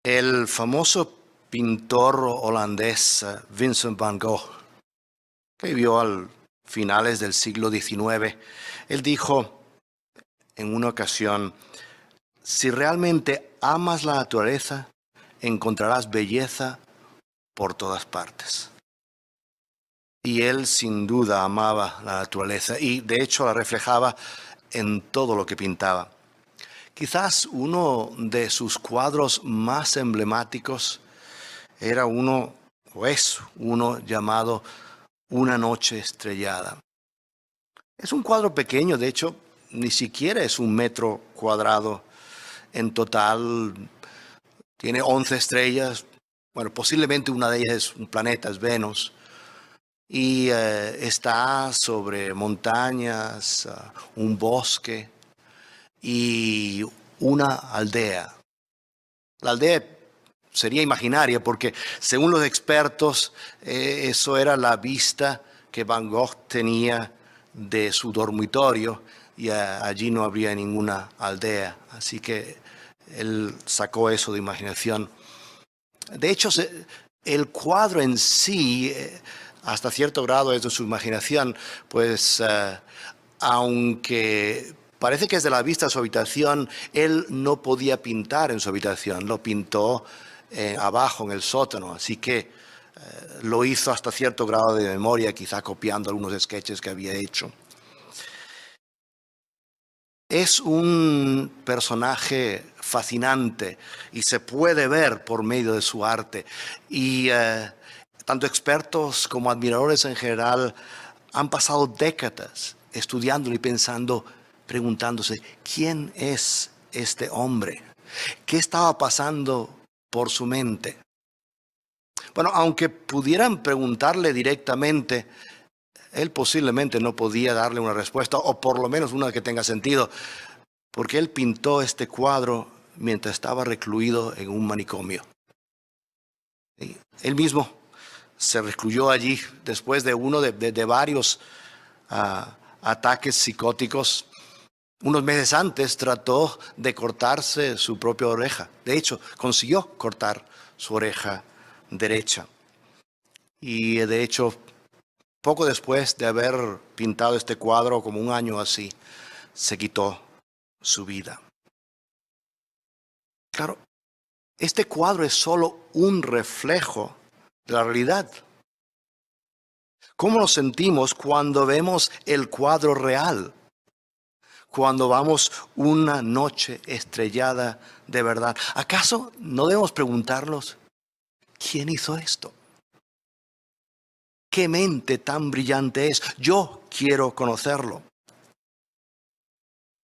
El famoso pintor holandés Vincent van Gogh, que vivió a finales del siglo XIX, él dijo en una ocasión: si realmente amas la naturaleza, encontrarás belleza por todas partes. Y él sin duda amaba la naturaleza y de hecho la reflejaba en todo lo que pintaba. Quizás uno de sus cuadros más emblemáticos era uno llamado Una noche estrellada. Es un cuadro pequeño, de hecho, ni siquiera es 1 metro cuadrado en total. Tiene 11 estrellas. Bueno, posiblemente una de ellas es un planeta, es Venus. Y está sobre montañas, un bosque y una aldea. La aldea sería imaginaria porque, según los expertos, eso era la vista que Van Gogh tenía de su dormitorio y allí no habría ninguna aldea. Así que él sacó eso de imaginación. De hecho, el cuadro en sí, hasta cierto grado es de su imaginación, pues aunque parece que es de la vista de su habitación, él no podía pintar en su habitación, lo pintó abajo en el sótano, así que lo hizo hasta cierto grado de memoria, quizá copiando algunos sketches que había hecho. Es un personaje fascinante y se puede ver por medio de su arte. Y tanto expertos como admiradores en general han pasado décadas estudiándolo y pensando, preguntándose, ¿quién es este hombre? ¿Qué estaba pasando por su mente? Bueno, aunque pudieran preguntarle directamente, él posiblemente no podía darle una respuesta, o por lo menos una que tenga sentido, porque él pintó este cuadro mientras estaba recluido en un manicomio. Y él mismo se recluyó allí después de uno de varios ataques psicóticos. Unos meses antes trató de cortarse su propia oreja. De hecho, consiguió cortar su oreja derecha. Y de hecho, poco después de haber pintado este cuadro, como 1 año así, se quitó su vida. Claro, este cuadro es solo un reflejo de la realidad. ¿Cómo nos sentimos cuando vemos el cuadro real? Cuando vamos una noche estrellada de verdad. ¿Acaso no debemos preguntarnos, ¿quién hizo esto? ¿Qué mente tan brillante es? Yo quiero conocerlo.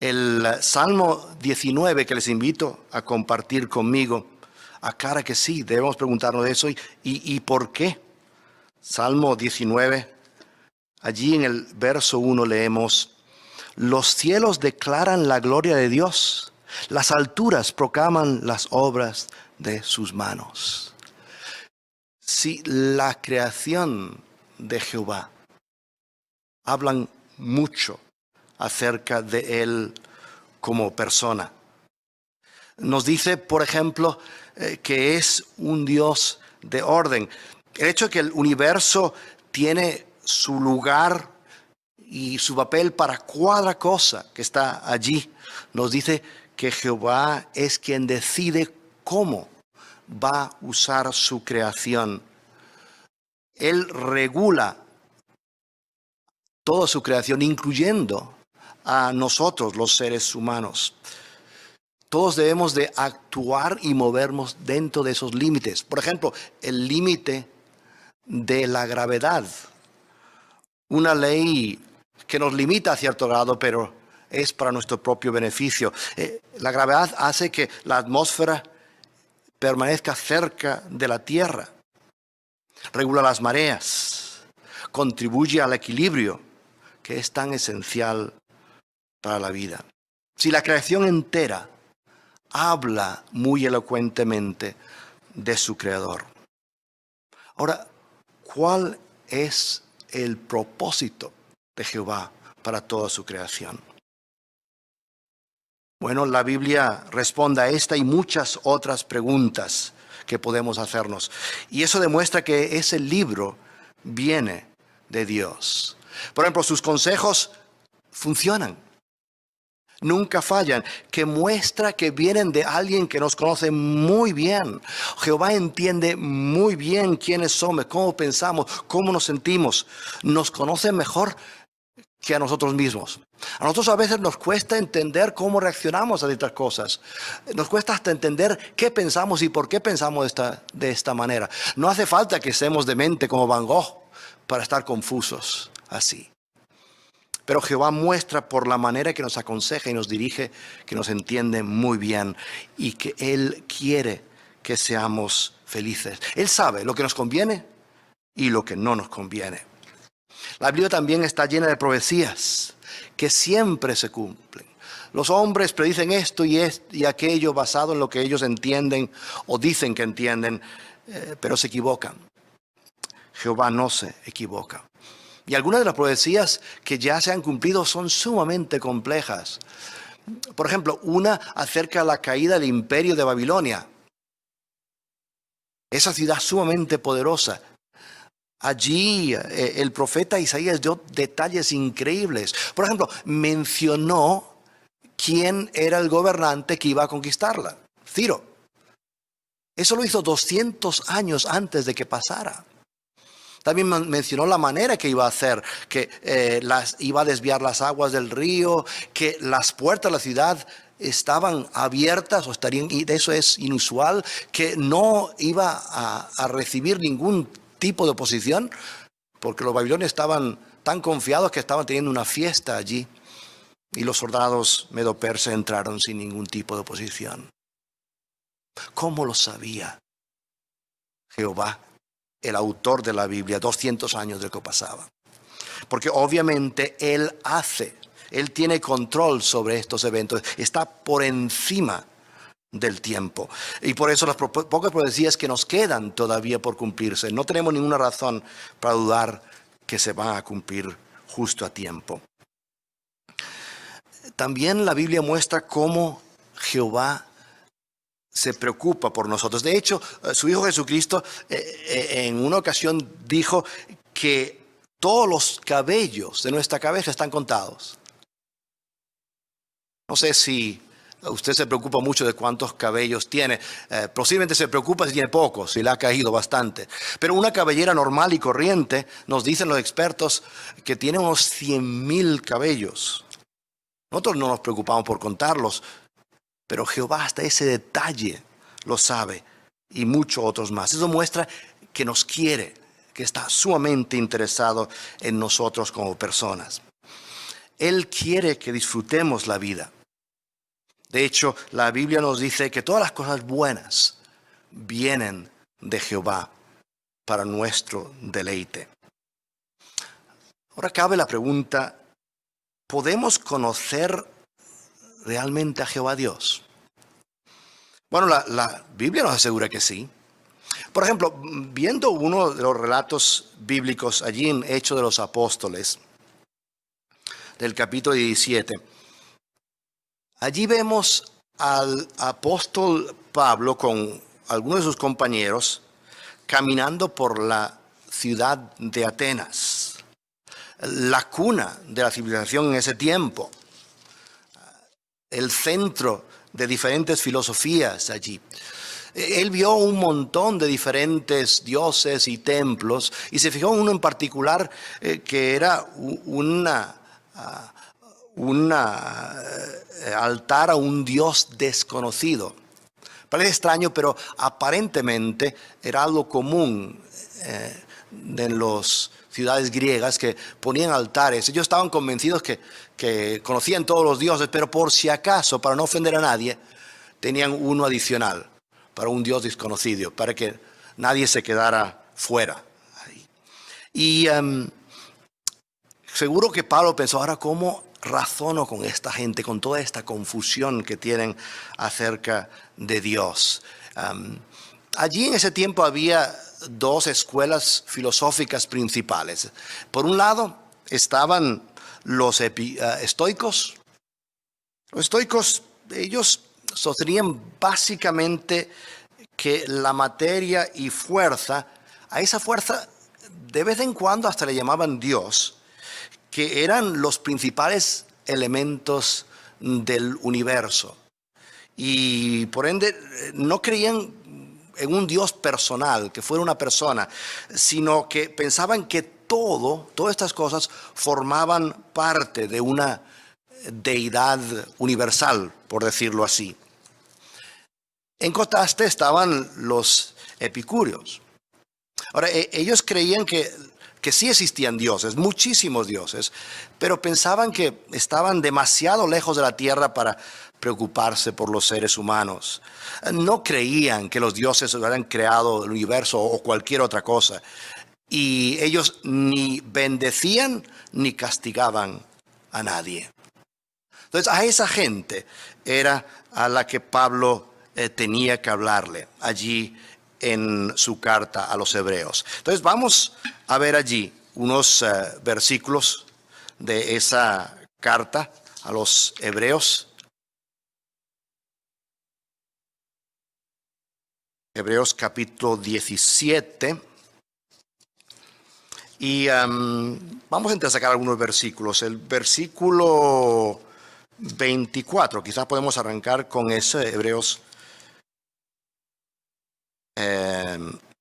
El Salmo 19 que les invito a compartir conmigo, aclara que sí, debemos preguntarnos eso y ¿por qué? Salmo 19, allí en el verso 1 leemos: los cielos declaran la gloria de Dios, las alturas proclaman las obras de sus manos. Si la creación de Jehová hablan mucho acerca de él como persona. Nos dice, por ejemplo, que es un Dios de orden. El hecho de que el universo tiene su lugar y su papel para cada cosa que está allí, nos dice que Jehová es quien decide cómo va a usar su creación. Él regula toda su creación, incluyendo a nosotros, los seres humanos. Todos debemos de actuar y movernos dentro de esos límites. Por ejemplo, el límite de la gravedad. Una ley que nos limita a cierto grado, pero es para nuestro propio beneficio. La gravedad hace que la atmósfera permanezca cerca de la Tierra. Regula las mareas. Contribuye al equilibrio, que es tan esencial para la vida. Si la creación entera habla muy elocuentemente de su creador. Ahora, ¿cuál es el propósito de Jehová para toda su creación? Bueno, la Biblia responde a esta y muchas otras preguntas que podemos hacernos. Y eso demuestra que ese libro viene de Dios. Por ejemplo, sus consejos funcionan, nunca fallan, que muestra que vienen de alguien que nos conoce muy bien. Jehová entiende muy bien quiénes somos, cómo pensamos, cómo nos sentimos. Nos conoce mejor que a nosotros mismos. A nosotros a veces nos cuesta entender cómo reaccionamos a estas cosas. Nos cuesta hasta entender qué pensamos y por qué pensamos de esta manera. No hace falta que seamos de mente como Van Gogh para estar confusos así. Pero Jehová muestra por la manera que nos aconseja y nos dirige que nos entiende muy bien y que Él quiere que seamos felices. Él sabe lo que nos conviene y lo que no nos conviene. La Biblia también está llena de profecías que siempre se cumplen. Los hombres predicen esto y aquello basado en lo que ellos entienden o dicen que entienden, pero se equivocan. Jehová no se equivoca. Y algunas de las profecías que ya se han cumplido son sumamente complejas. Por ejemplo, una acerca de la caída del imperio de Babilonia. Esa ciudad sumamente poderosa. Allí el profeta Isaías dio detalles increíbles. Por ejemplo, mencionó quién era el gobernante que iba a conquistarla. Ciro. Eso lo hizo 200 años antes de que pasara. También mencionó la manera que iba a hacer, que iba a desviar las aguas del río, que las puertas de la ciudad estaban abiertas o estarían, y eso es inusual, que no iba a recibir ningún tipo de oposición, porque los babilonios estaban tan confiados que estaban teniendo una fiesta allí, y los soldados medo-persas entraron sin ningún tipo de oposición. ¿Cómo lo sabía Jehová, el autor de la Biblia, 200 años de lo que pasaba? Porque obviamente Él tiene control sobre estos eventos, está por encima del tiempo. Y por eso las pocas profecías que nos quedan todavía por cumplirse, no tenemos ninguna razón para dudar que se van a cumplir justo a tiempo. También la Biblia muestra cómo Jehová se preocupa por nosotros. De hecho, su Hijo Jesucristo en una ocasión dijo que todos los cabellos de nuestra cabeza están contados. No sé si usted se preocupa mucho de cuántos cabellos tiene. Posiblemente se preocupa si tiene pocos, si le ha caído bastante. Pero una cabellera normal y corriente, nos dicen los expertos, que tiene unos 100,000 cabellos. Nosotros no nos preocupamos por contarlos, pero Jehová hasta ese detalle lo sabe y muchos otros más. Eso muestra que nos quiere, que está sumamente interesado en nosotros como personas. Él quiere que disfrutemos la vida. De hecho, la Biblia nos dice que todas las cosas buenas vienen de Jehová para nuestro deleite. Ahora cabe la pregunta, ¿podemos conocer realmente a Jehová Dios? Bueno, la Biblia nos asegura que sí. Por ejemplo, viendo uno de los relatos bíblicos allí en Hechos de los Apóstoles, del capítulo 17, allí vemos al apóstol Pablo con algunos de sus compañeros caminando por la ciudad de Atenas, la cuna de la civilización en ese tiempo, el centro de diferentes filosofías allí. Él vio un montón de diferentes dioses y templos y se fijó en uno en particular que era un altar a un dios desconocido. Parece extraño, pero aparentemente era algo común en las ciudades griegas que ponían altares. Ellos estaban convencidos que conocían todos los dioses, pero por si acaso, para no ofender a nadie, tenían uno adicional para un dios desconocido, para que nadie se quedara fuera. Y seguro que Pablo pensó, ahora cómo razono con esta gente, con toda esta confusión que tienen acerca de Dios. Allí en ese tiempo había dos escuelas filosóficas principales. Por un lado estaban los estoicos. Los estoicos ellos sostenían básicamente que la materia y fuerza, a esa fuerza de vez en cuando hasta le llamaban Dios, que eran los principales elementos del universo. Y por ende no creían en un Dios personal, que fuera una persona, sino que pensaban que todas estas cosas formaban parte de una deidad universal, por decirlo así. En contraste estaban los epicúreos. Ahora, ellos creían que sí existían dioses, muchísimos dioses, pero pensaban que estaban demasiado lejos de la tierra para preocuparse por los seres humanos. No creían que los dioses hubieran creado el universo o cualquier otra cosa. Y ellos ni bendecían ni castigaban a nadie. Entonces, a esa gente era a la que Pablo tenía que hablarle allí en su carta a los hebreos. Entonces, vamos a ver allí unos versículos de esa carta a los hebreos. Hebreos capítulo 17. Y vamos a intentar sacar algunos versículos. El versículo 24, quizás podemos arrancar con ese, Hebreos,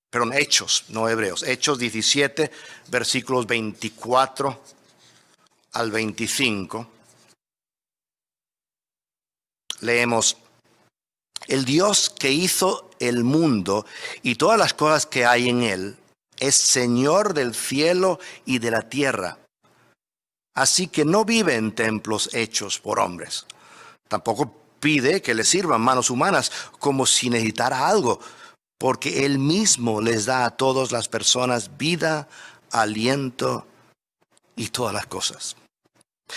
perdón, Hechos, no Hebreos, Hechos 17, versículos 24 al 25. Leemos: el Dios que hizo el mundo y todas las cosas que hay en él, es Señor del cielo y de la tierra. Así que no vive en templos hechos por hombres. Tampoco pide que le sirvan manos humanas como si necesitara algo, porque Él mismo les da a todas las personas vida, aliento y todas las cosas.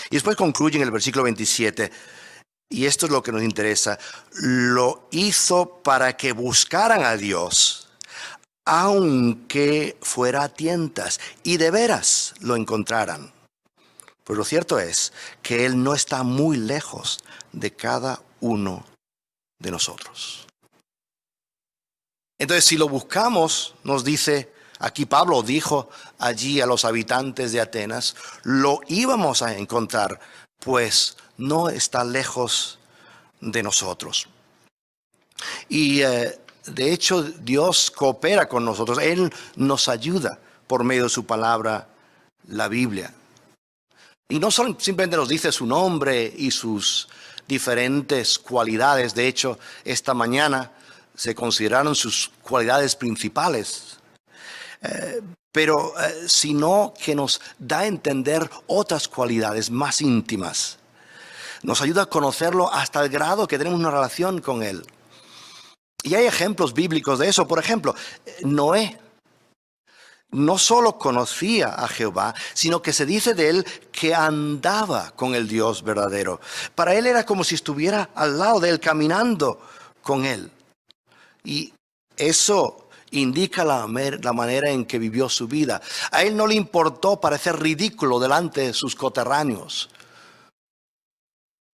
Y después concluye en el versículo 27, y esto es lo que nos interesa: lo hizo para que buscaran a Dios, aunque fuera a tientas, y de veras lo encontraran. Pues lo cierto es que Él no está muy lejos de cada uno de nosotros. Entonces, si lo buscamos, nos dice, aquí Pablo dijo allí a los habitantes de Atenas, lo íbamos a encontrar, pues no está lejos de nosotros. Y de hecho, Dios coopera con nosotros. Él nos ayuda por medio de su palabra, la Biblia. Y no simplemente nos dice su nombre y sus diferentes cualidades. De hecho, esta mañana se consideraron sus cualidades principales. Pero sino que nos da a entender otras cualidades más íntimas. Nos ayuda a conocerlo hasta el grado que tenemos una relación con Él. Y hay ejemplos bíblicos de eso. Por ejemplo, Noé no solo conocía a Jehová, sino que se dice de él que andaba con el Dios verdadero. Para él era como si estuviera al lado de él, caminando con él. Y eso indica la manera en que vivió su vida. A él no le importó parecer ridículo delante de sus coterráneos.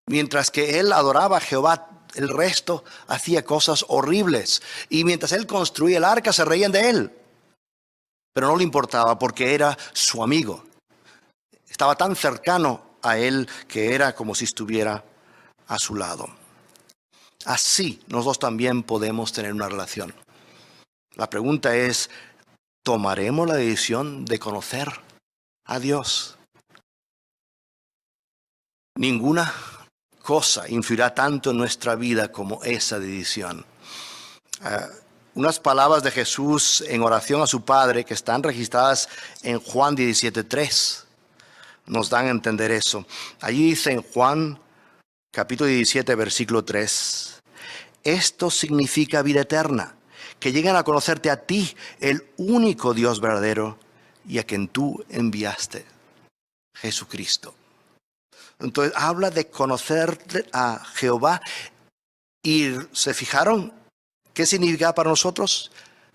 Mientras que él adoraba a Jehová, el resto hacía cosas horribles. Y mientras él construía el arca, se reían de él. Pero no le importaba porque era su amigo. Estaba tan cercano a él que era como si estuviera a su lado. Así nosotros también podemos tener una relación. La pregunta es, ¿tomaremos la decisión de conocer a Dios? Ninguna cosa influirá tanto en nuestra vida como esa decisión. Unas palabras de Jesús en oración a su Padre que están registradas en Juan 17:3 nos dan a entender eso. Allí dice en Juan capítulo 17 versículo 3: esto significa vida eterna, que lleguen a conocerte a ti, el único Dios verdadero, y a quien tú enviaste, Jesucristo. Entonces habla de conocer a Jehová. ¿Y se fijaron qué significa para nosotros?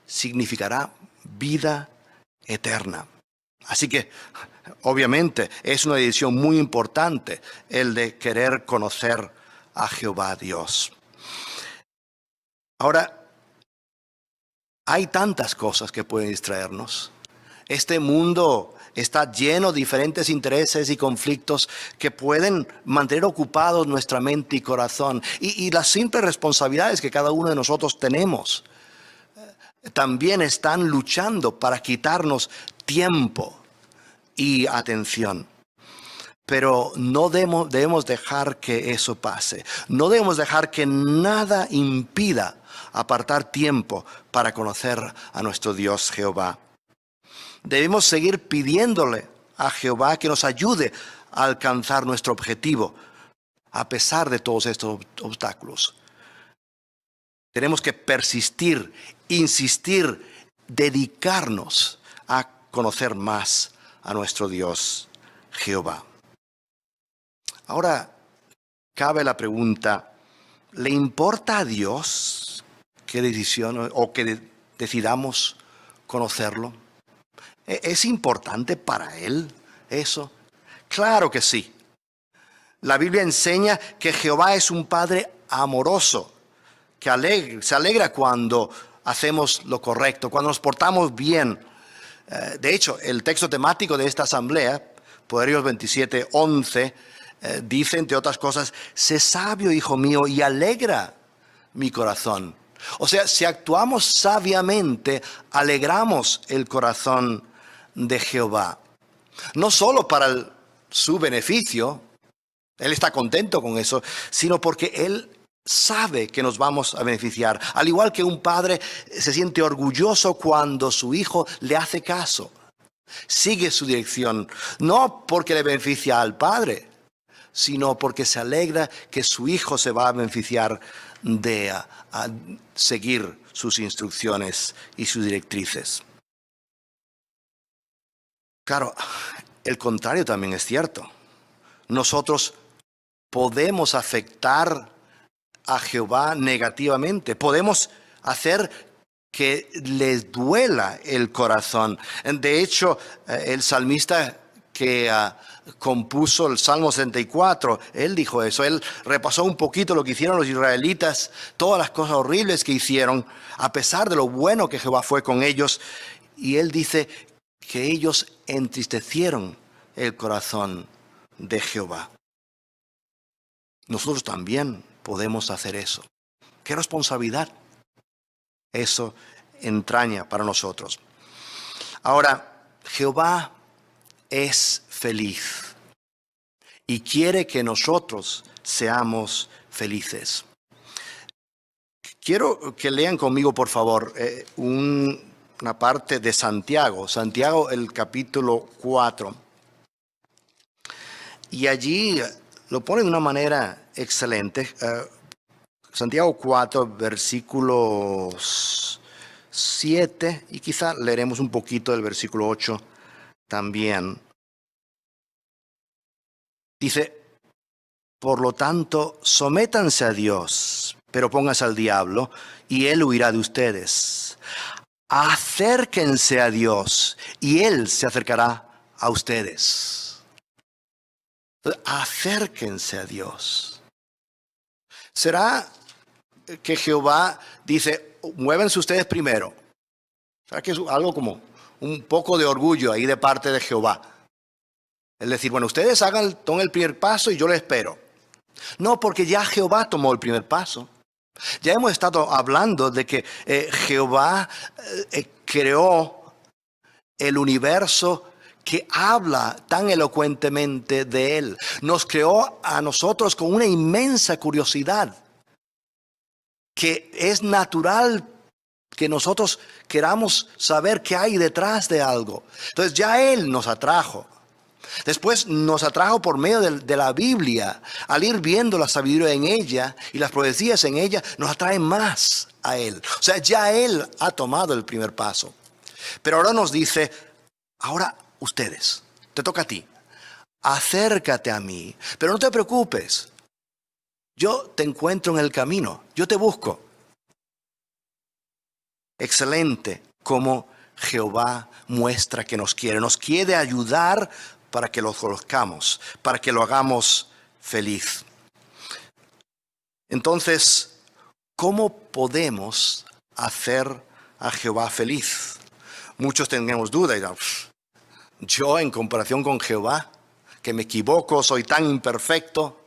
Significará vida eterna. Así que obviamente es una decisión muy importante el de querer conocer a Jehová Dios. Ahora, hay tantas cosas que pueden distraernos. Este mundo está lleno de diferentes intereses y conflictos que pueden mantener ocupados nuestra mente y corazón. Y las simples responsabilidades que cada uno de nosotros tenemos también están luchando para quitarnos tiempo y atención. Pero no debemos dejar que eso pase. No debemos dejar que nada impida apartar tiempo para conocer a nuestro Dios Jehová. Debemos seguir pidiéndole a Jehová que nos ayude a alcanzar nuestro objetivo, a pesar de todos estos obstáculos. Tenemos que persistir, insistir, dedicarnos a conocer más a nuestro Dios Jehová. Ahora, cabe la pregunta, ¿le importa a Dios qué decisión o que decidamos conocerlo? ¿Es importante para Él eso? Claro que sí. La Biblia enseña que Jehová es un Padre amoroso, que se alegra cuando hacemos lo correcto, cuando nos portamos bien. De hecho, el texto temático de esta asamblea, Proverbios 27:11, dice, entre otras cosas, sé sabio, hijo mío, y alegra mi corazón. O sea, si actuamos sabiamente, alegramos el corazón de Jehová. No solo para su beneficio, Él está contento con eso, sino porque Él sabe que nos vamos a beneficiar. Al igual que un padre se siente orgulloso cuando su hijo le hace caso, sigue su dirección, no porque le beneficia al padre, sino porque se alegra que su hijo se va a beneficiar de a seguir sus instrucciones y sus directrices. Claro, el contrario también es cierto. Nosotros podemos afectar a Jehová negativamente. Podemos hacer que les duela el corazón. De hecho, el salmista que compuso el Salmo 64, él dijo eso. Él repasó un poquito lo que hicieron los israelitas, todas las cosas horribles que hicieron, a pesar de lo bueno que Jehová fue con ellos. Y él dice que ellos entristecieron el corazón de Jehová. Nosotros también podemos hacer eso. ¿Qué responsabilidad eso entraña para nosotros? Ahora, Jehová es feliz y quiere que nosotros seamos felices. Quiero que lean conmigo, por favor, una parte de Santiago, el capítulo 4. Y allí lo pone de una manera excelente. Santiago 4, versículos 7, y quizá leeremos un poquito del versículo 8 también. Dice, por lo tanto, sométanse a Dios, pero pónganse al diablo, y él huirá de ustedes. Acérquense a Dios, y él se acercará a ustedes. Acérquense a Dios. ¿Será que Jehová dice, muévense ustedes primero? ¿Será que es algo como un poco de orgullo ahí de parte de Jehová? Es decir, bueno, ustedes tomen el primer paso y yo les espero. No, porque ya Jehová tomó el primer paso. Ya hemos estado hablando de que Jehová creó el universo que habla tan elocuentemente de Él. Nos creó a nosotros con una inmensa curiosidad, que es natural que nosotros queramos saber qué hay detrás de algo. Entonces ya Él nos atrajo. Después nos atrajo por medio de la Biblia. Al ir viendo la sabiduría en ella y las profecías en ella, nos atraen más a Él. O sea, ya Él ha tomado el primer paso. Pero ahora nos dice, ahora ustedes, te toca a ti. Acércate a mí, pero no te preocupes. Yo te encuentro en el camino, yo te busco. Excelente como Jehová muestra que nos quiere ayudar para que lo conozcamos, para que lo hagamos feliz. Entonces, ¿cómo podemos hacer a Jehová feliz? Muchos tenemos duda y dirán, yo en comparación con Jehová, que me equivoco, soy tan imperfecto,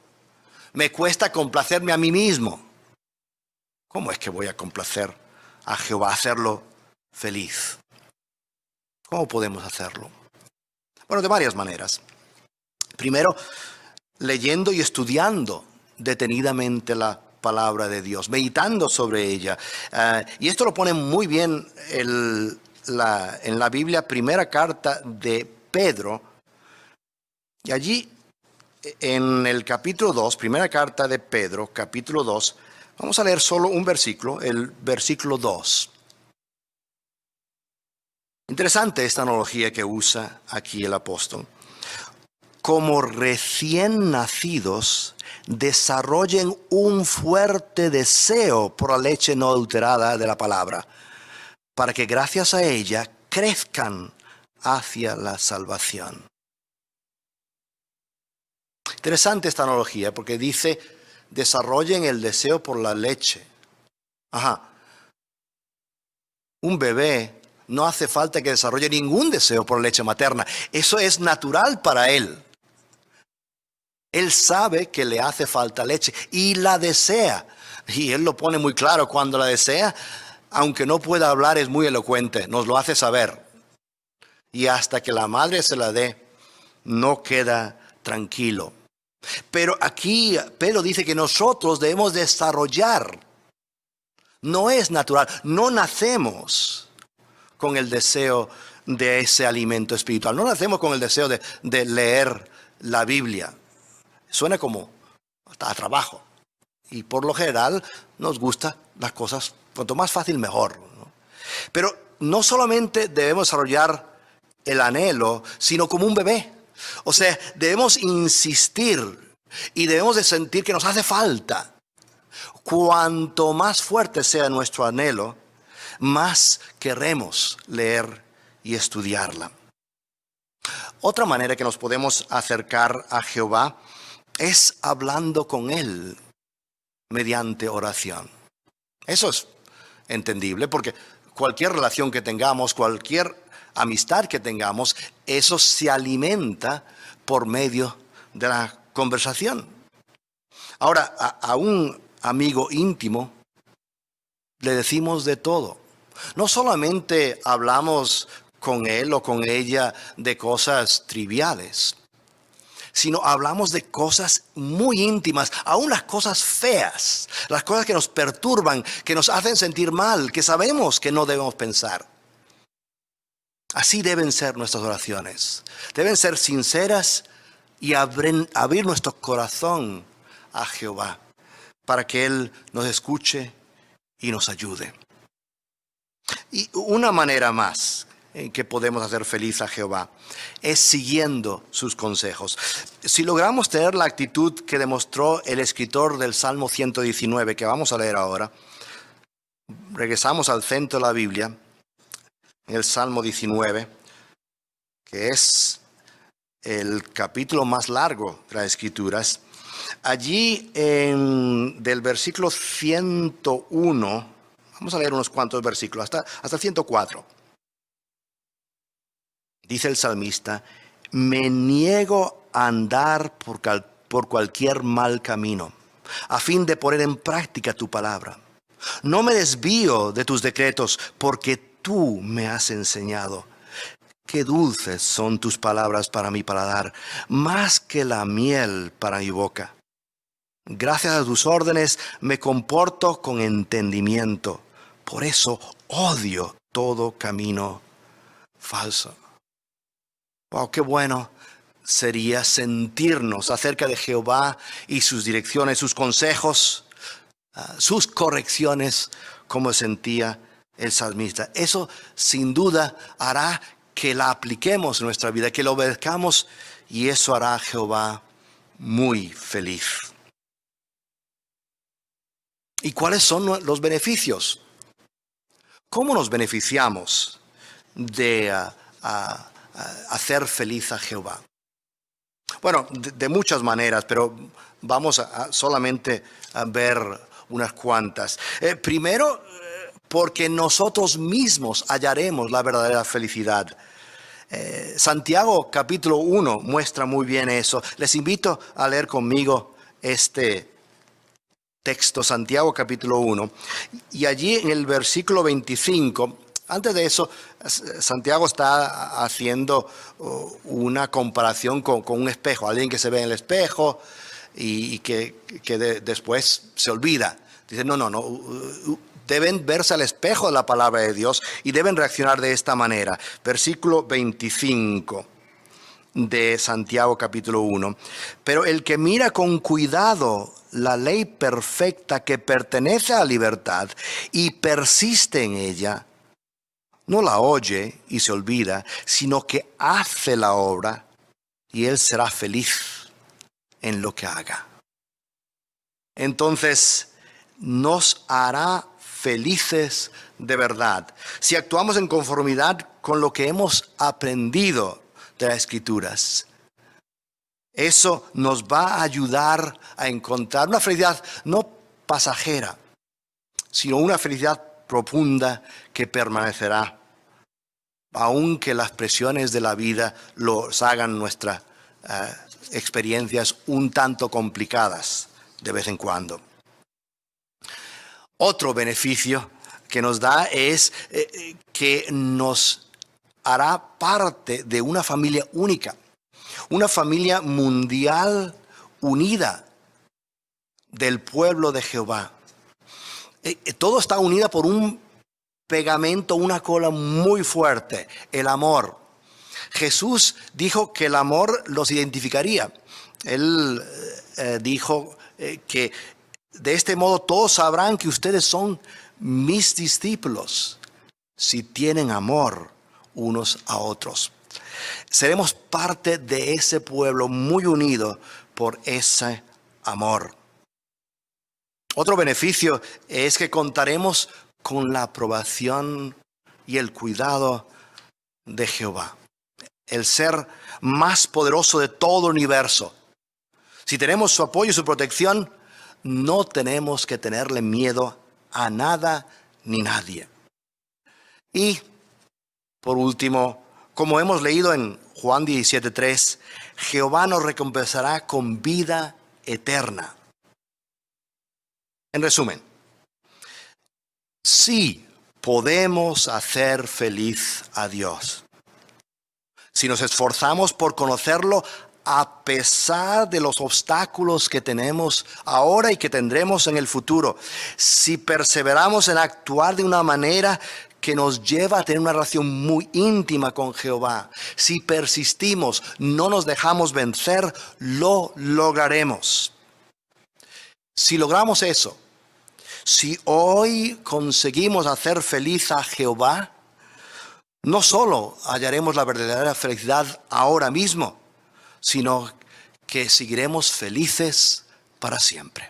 me cuesta complacerme a mí mismo. ¿Cómo es que voy a complacer a Jehová, hacerlo feliz? ¿Cómo podemos hacerlo? Bueno, de varias maneras. Primero, leyendo y estudiando detenidamente la palabra de Dios, meditando sobre ella. Y esto lo pone muy bien en la Biblia, primera carta de Pedro. Y allí, en el capítulo 2, primera carta de Pedro, capítulo 2, vamos a leer solo un versículo, el versículo 2. Interesante esta analogía que usa aquí el apóstol. Como recién nacidos, desarrollen un fuerte deseo por la leche no adulterada de la palabra, para que gracias a ella crezcan hacia la salvación. Interesante esta analogía porque dice, desarrollen el deseo por la leche. Un bebé no hace falta que desarrolle ningún deseo por la leche materna. Eso es natural para él. Él sabe que le hace falta leche y la desea. Y él lo pone muy claro cuando la desea. Aunque no pueda hablar, es muy elocuente. Nos lo hace saber. Y hasta que la madre se la dé, no queda tranquilo. Pero aquí Pedro dice que nosotros debemos desarrollar. No es natural. No nacemos con el deseo de ese alimento espiritual. No nacemos con el deseo de leer la Biblia. Suena como a trabajo. Y por lo general nos gustan las cosas, cuanto más fácil mejor, ¿no? Pero no solamente debemos desarrollar el anhelo, sino como un bebé. O sea, debemos insistir y debemos de sentir que nos hace falta. Cuanto más fuerte sea nuestro anhelo, más queremos leer y estudiarla. Otra manera que nos podemos acercar a Jehová es hablando con Él mediante oración. Eso es entendible porque cualquier relación que tengamos, cualquier amistad que tengamos, eso se alimenta por medio de la conversación. Ahora, a un amigo íntimo le decimos de todo. No solamente hablamos con él o con ella de cosas triviales, sino hablamos de cosas muy íntimas, aún las cosas feas, las cosas que nos perturban, que nos hacen sentir mal, que sabemos que no debemos pensar. Así deben ser nuestras oraciones. Deben ser sinceras y abrir nuestro corazón a Jehová para que Él nos escuche y nos ayude. Y una manera más en que podemos hacer feliz a Jehová es siguiendo sus consejos. Si logramos tener la actitud que demostró el escritor del Salmo 119, que vamos a leer ahora, regresamos al centro de la Biblia, en el Salmo 19, que es el capítulo más largo de las Escrituras. Allí del versículo 101, vamos a leer unos cuantos versículos, hasta el 104. Dice el salmista, me niego a andar por cualquier mal camino, a fin de poner en práctica tu palabra. No me desvío de tus decretos, porque tú me has enseñado. Qué dulces son tus palabras para mi paladar, más que la miel para mi boca. Gracias a tus órdenes me comporto con entendimiento. Por eso odio todo camino falso. Wow, qué bueno sería sentirnos acerca de Jehová y sus direcciones, sus consejos, sus correcciones, como sentía el salmista. Eso sin duda hará que la apliquemos en nuestra vida, que lo obedezcamos, y eso hará a Jehová muy feliz. ¿Y cuáles son los beneficios? ¿Cómo nos beneficiamos de hacer feliz a Jehová? Bueno, de muchas maneras, pero Vamos solamente a ver unas cuantas. Primero, porque nosotros mismos hallaremos la verdadera felicidad. Santiago capítulo 1 muestra muy bien eso. Les invito a leer conmigo este texto, Santiago capítulo 1. Y allí en el versículo 25, antes de eso, Santiago está haciendo una comparación con un espejo. Alguien que se ve en el espejo y que después se olvida. Dice, no. Deben verse al espejo de la palabra de Dios y deben reaccionar de esta manera. Versículo 25 de Santiago capítulo 1. Pero el que mira con cuidado la ley perfecta que pertenece a la libertad y persiste en ella, no la oye y se olvida, sino que hace la obra y él será feliz en lo que haga. Entonces, nos hará felices de verdad si actuamos en conformidad con lo que hemos aprendido de las Escrituras. Eso nos va a ayudar a encontrar una felicidad no pasajera, sino una felicidad profunda que permanecerá, aunque las presiones de la vida los hagan nuestras experiencias un tanto complicadas de vez en cuando. Otro beneficio que nos da es que nos hará parte de una familia única, una familia mundial unida del pueblo de Jehová. Todo está unido por un pegamento, una cola muy fuerte, el amor. Jesús dijo que el amor los identificaría. Él dijo que de este modo todos sabrán que ustedes son mis discípulos si tienen amor unos a otros. Seremos parte de ese pueblo muy unido por ese amor. Otro beneficio es que contaremos con la aprobación y el cuidado de Jehová, el ser más poderoso de todo el universo. Si tenemos su apoyo y su protección, no tenemos que tenerle miedo a nada ni nadie. Y, por último, como hemos leído en Juan 17:3, Jehová nos recompensará con vida eterna. En resumen, sí podemos hacer feliz a Dios si nos esforzamos por conocerlo a pesar de los obstáculos que tenemos ahora y que tendremos en el futuro. Si perseveramos en actuar de una manera que nos lleva a tener una relación muy íntima con Jehová, si persistimos, no nos dejamos vencer, lo lograremos. Si logramos eso, si hoy conseguimos hacer feliz a Jehová, no solo hallaremos la verdadera felicidad ahora mismo, sino que seguiremos felices para siempre.